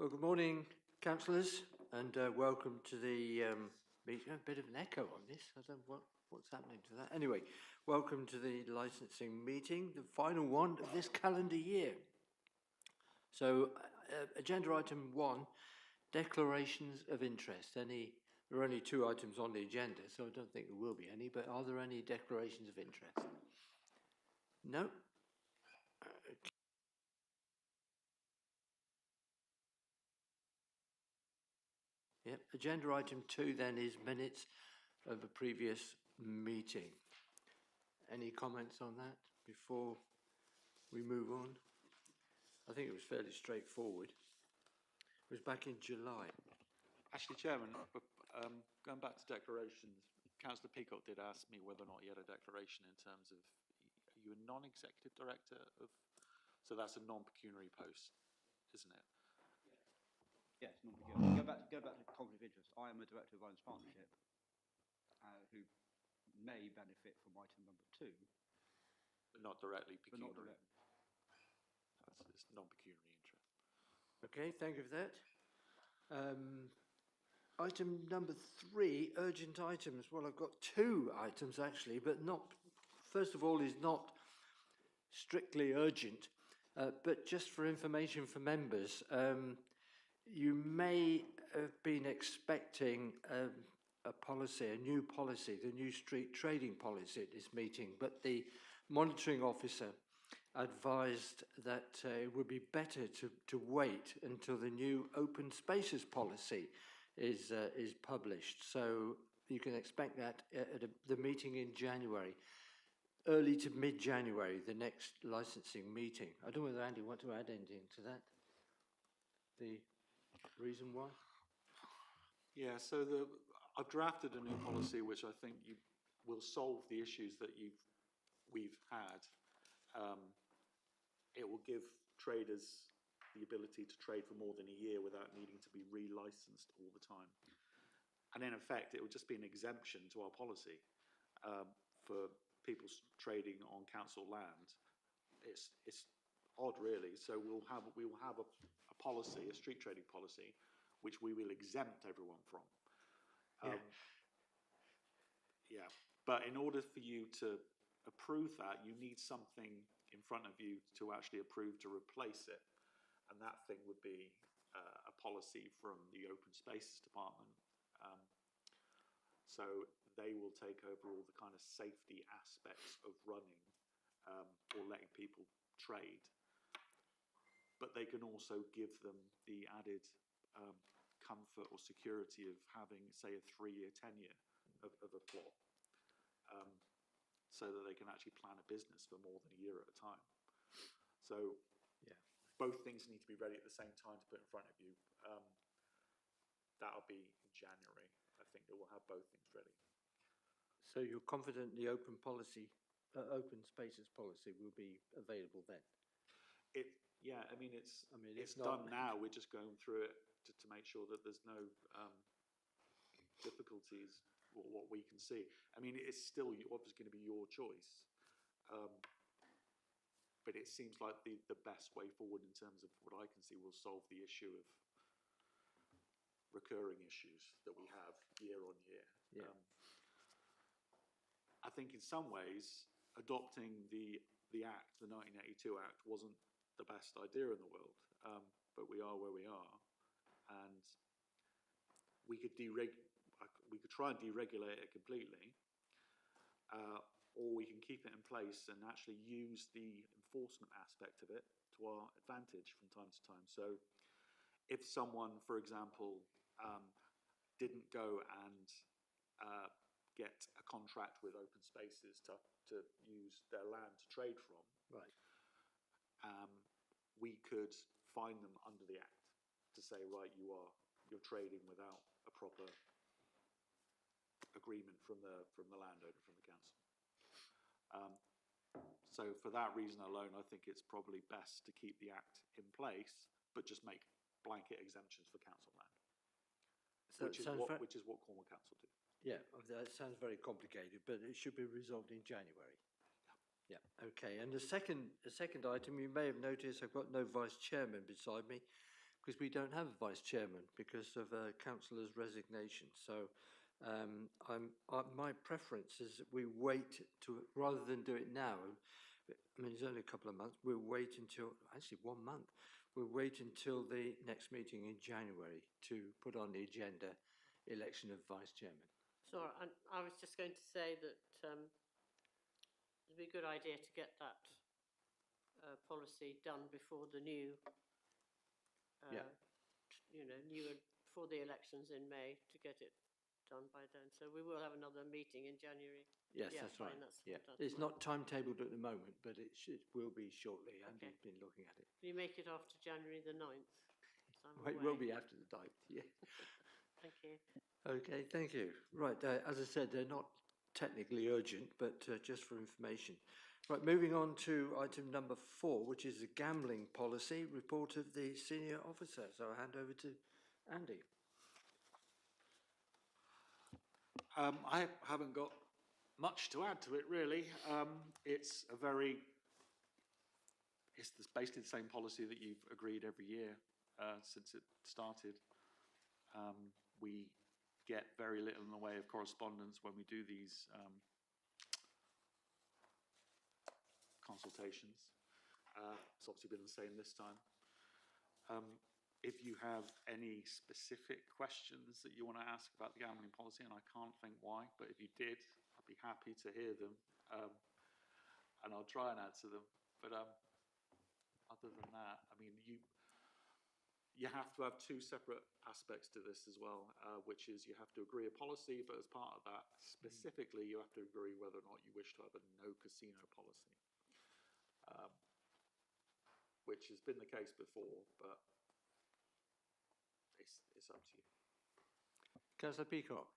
Well, good morning, councillors, and welcome to the meeting. A bit of an echo on this. I don't know what's happening to that. Anyway, welcome to the licensing meeting, the final one of this calendar year. So, agenda item 1, declarations of interest. There are only 2 items on the agenda, so I don't think there will be any, but are there any declarations of interest? No? Yep. Agenda item 2 then is minutes of a previous meeting. Any comments on that before we move on? I think it was fairly straightforward. It was back in July. Actually, Chairman, going back to declarations, Councillor Peacock did ask me whether or not he had a declaration in terms of, are you a non-executive director of, so that's a non-pecuniary post, isn't it? Yes, non-pecuniary. Go back to conflict of interest. I am a director of Violence Partnership who may benefit from item number 2. But not directly pecuniary. But not directly. It's non-pecuniary interest. Okay, thank you for that. Item number 3, urgent items. Well, I've got 2 items actually, but not, first of all, is not strictly urgent, but just for information for members. You may have been expecting a policy, a new policy, the new street trading policy at this meeting, but the monitoring officer advised that it would be better to wait until the new open spaces policy is published. So you can expect that at the meeting in January, early to mid-January, the next licensing meeting. I don't know whether Andy wants to add anything to that. The reason why? Yeah, so I've drafted a new policy which I think will solve the issues that we've had. It will give traders the ability to trade for more than a year without needing to be re-licensed all the time. And in effect, it will just be an exemption to our policy for people trading on council land. It's odd, really. So we will have a policy, a street trading policy, which we will exempt everyone from. Yeah. But in order for you to approve that, you need something in front of you to actually approve to replace it. And that thing would be a policy from the Open Spaces Department. So they will take over all the kind of safety aspects of running or letting people trade. But they can also give them the added comfort or security of having, say, a 3-year tenure of a plot, so that they can actually plan a business for more than a year at a time. So, yeah, both things need to be ready at the same time to put in front of you. That'll be in January. I think that we'll have both things ready. So you're confident the open spaces policy will be available then? Yeah, I mean, it's done now. We're just going through it to make sure that there's no difficulties, or what we can see. I mean, it's still obviously going to be your choice, but it seems like the best way forward in terms of what I can see will solve the issue of recurring issues that we have year on year. Yeah. I think in some ways adopting the Act, the 1982 Act, wasn't the best idea in the world, but we are where we are, and we could try and deregulate it completely, or we can keep it in place and actually use the enforcement aspect of it to our advantage from time to time. So if someone, for example, didn't go and get a contract with Open Spaces to use their land to trade from, right, we could fine them under the Act to say, right, you're trading without a proper agreement from the landowner, from the council. So for that reason alone, I think it's probably best to keep the Act in place, but just make blanket exemptions for council land, so which is what Cornwall Council do. Yeah, that sounds very complicated, but it should be resolved in January. Yeah, okay. And the second item, you may have noticed I've got no vice chairman beside me, because we don't have a vice chairman because of a councillor's resignation. So my preference is that we wait to, rather than do it now, I mean, it's only a couple of months, we'll wait until, actually 1 month, we'll wait until the next meeting in January to put on the agenda election of vice chairman. So I was just going to say that it'd be a good idea to get that policy done before the new, Yeah. Before the elections in May, to get it done by then. So we will have another meeting in January. Yes, Yeah, that's right. fine, that's- Yeah, that's it's fine. not timetabled at the moment, but will be shortly. Okay. Andy's been looking at it. Can you make it after January the 9th? 'Cause I'm Well, it will away. be after the date, yeah. Thank you. Okay, thank you. Right, as I said, they're not technically urgent, but just for information. Right, moving on to item number 4, which is the gambling policy report of the senior officer. So I'll hand over to Andy. I haven't got much to add to it, really. It's basically the same policy that you've agreed every year since it started. We get very little in the way of correspondence when we do these consultations. It's obviously been the same this time. If you have any specific questions that you want to ask about the gambling policy, and I can't think why, but if you did, I'd be happy to hear them, and I'll try and answer them. But other than that, I mean, you have to have 2 separate aspects to this as well, which is you have to agree a policy, but as part of that, specifically, you have to agree whether or not you wish to have a no casino policy, which has been the case before, but it's up to you. Councillor Peacock.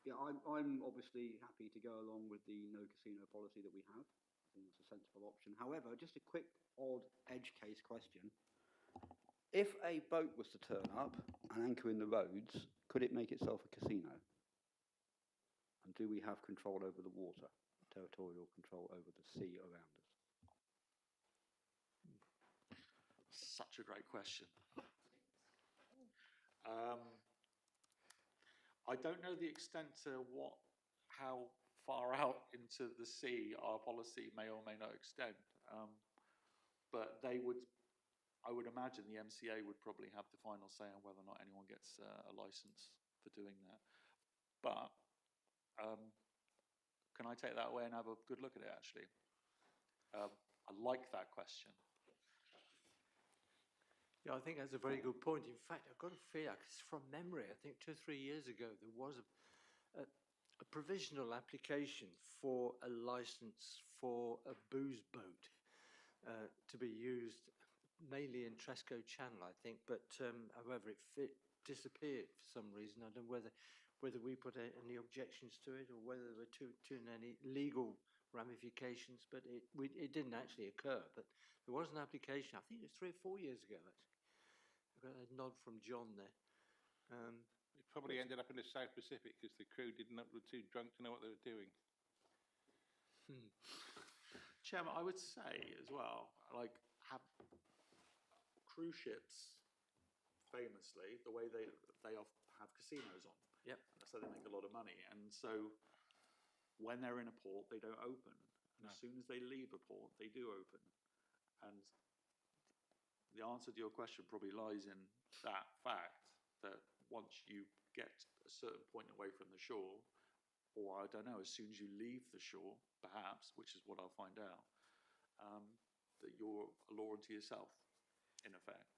Yeah, I'm obviously happy to go along with the no casino policy that we have. I think it's a sensible option. However, just a quick odd edge case question. If a boat was to turn up and anchor in the roads, could it make itself a casino? And do we have control over the water, territorial control over the sea around us? Such a great question. I don't know the extent to how far out into the sea our policy may or may not extend, but I would imagine the MCA would probably have the final say on whether or not anyone gets a license for doing that. But can I take that away and have a good look at it, actually? I like that question. Yeah, I think that's a very good point. In fact, I've got a feel, because from memory, I think 2 or 3 years ago, there was a provisional application for a license for a booze boat to be used mainly in Tresco Channel, I think. But however, it disappeared for some reason. I don't know whether we put any objections to it or whether there were too many legal ramifications. But it didn't actually occur. But there was an application. I think it was 3 or 4 years ago, actually. I got a nod from John there. It probably ended up in the South Pacific because the crew were too drunk to know what they were doing. Chairman, I would say as well, like, cruise ships, famously, the way they have casinos on. Yep. So they make a lot of money. And so when they're in a port, they don't open. And as soon as they leave a port, they do open. And the answer to your question probably lies in that fact that once you get a certain point away from the shore, or I don't know, as soon as you leave the shore, perhaps, which is what I'll find out, that you're a law unto yourself, in effect.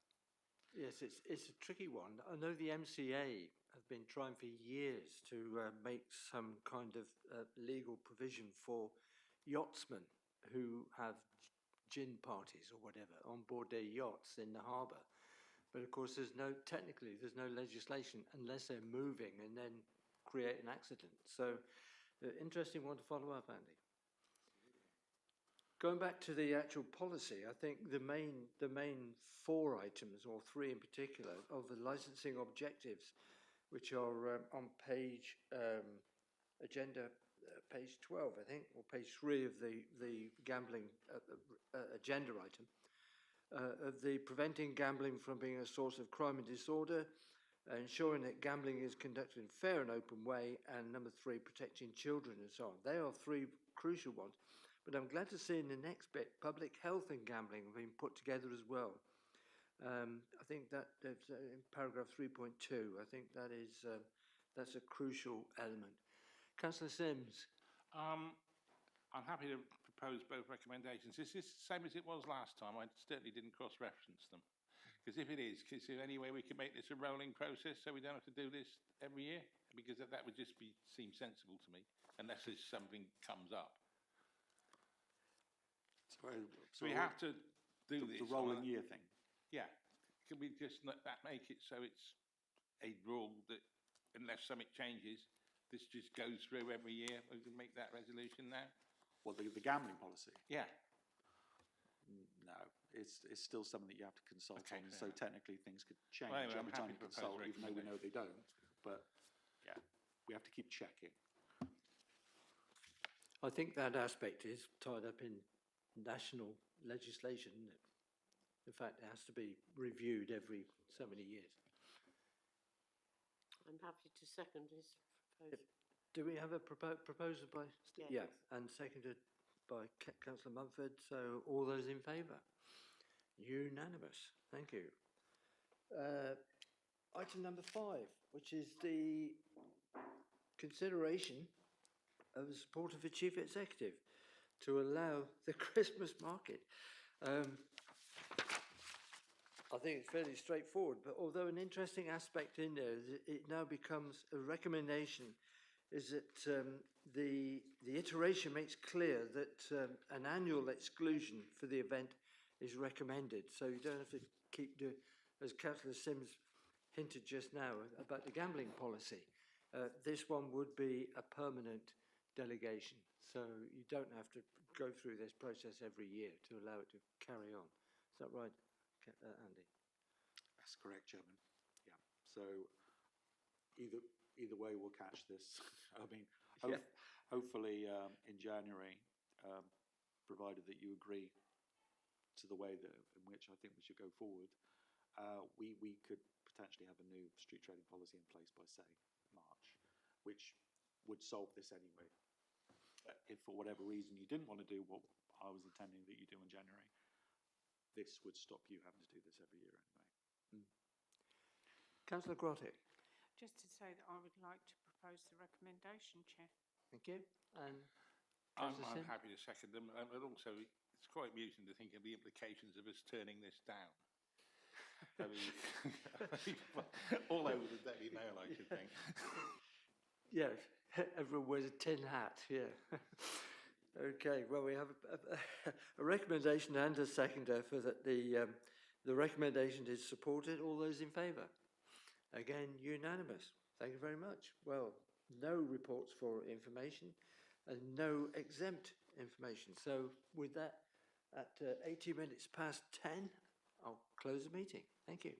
Yes, it's a tricky one. I know the MCA have been trying for years to make some kind of legal provision for yachtsmen who have gin parties or whatever on board their yachts in the harbour. But of course, there's no legislation unless they're moving and then create an accident. So, interesting one to follow up, Andy. Going back to the actual policy, I think the main 4 items, or 3 in particular, of the licensing objectives, which are on page agenda page 12, I think, or page 3 of the gambling agenda item, of the preventing gambling from being a source of crime and disorder, ensuring that gambling is conducted in a fair and open way, and number 3, protecting children and so on. They are 3 crucial ones. But I'm glad to see in the next bit, public health and gambling have been put together as well. I think that that's in paragraph 3.2. I think that is that's a crucial element. Councillor Sims. I'm happy to propose both recommendations. Is this the same as it was last time? I certainly didn't cross-reference them. Because if it is there any way we can make this a rolling process so we don't have to do this every year? Because that would just seem sensible to me, unless there's something comes up. So we have to do this. The rolling year thing. Yeah. Can we just make it so it's a rule that unless something changes, this just goes through every year? We can make that resolution now? Well, the gambling policy? Yeah. No, it's still something that you have to consult Okay, on. fair So enough. technically things could change Well, anyway, I'm every time happy you to propose consult, even though we know they don't. But yeah, we have to keep checking. I think that aspect is tied up in national legislation, isn't it? In fact, it has to be reviewed every so many years. I'm happy to second his proposal. Do we have a proposal by? Yeah. And seconded by Councillor Mumford. So all those in favour? Unanimous. Thank you. Item number 5, which is the consideration of the support of the Chief Executive to allow the Christmas market. I think it's fairly straightforward, but although an interesting aspect in there is it now becomes a recommendation, is that the iteration makes clear that an annual exclusion for the event is recommended. So you don't have to keep doing, as Councillor Sims hinted just now about the gambling policy. This one would be a permanent delegation. So you don't have to go through this process every year to allow it to carry on. Is that right, Andy? That's correct, Chairman. Yeah. So either way, we'll catch this. I mean, hopefully in January, provided that you agree to the way that in which I think we should go forward, we could potentially have a new street trading policy in place by, say, March, which would solve this anyway. If for whatever reason you didn't want to do what I was intending that you do in January, this would stop you having to do this every year anyway. Councillor Grottick. Just to say that I would like to propose the recommendation, Chair. Thank you. And I'm Councillor Sim? happy to second them, but also it's quite amusing to think of the implications of us turning this down. I mean, all over the Daily Mail, I should think. Yeah, everyone wears a tin hat, yeah. Okay, well, we have a recommendation and a seconder for that the recommendation is supported. All those in favour? Again, unanimous. Thank you very much. Well, no reports for information and no exempt information. So with that, at 80 minutes past 10, I'll close the meeting. Thank you.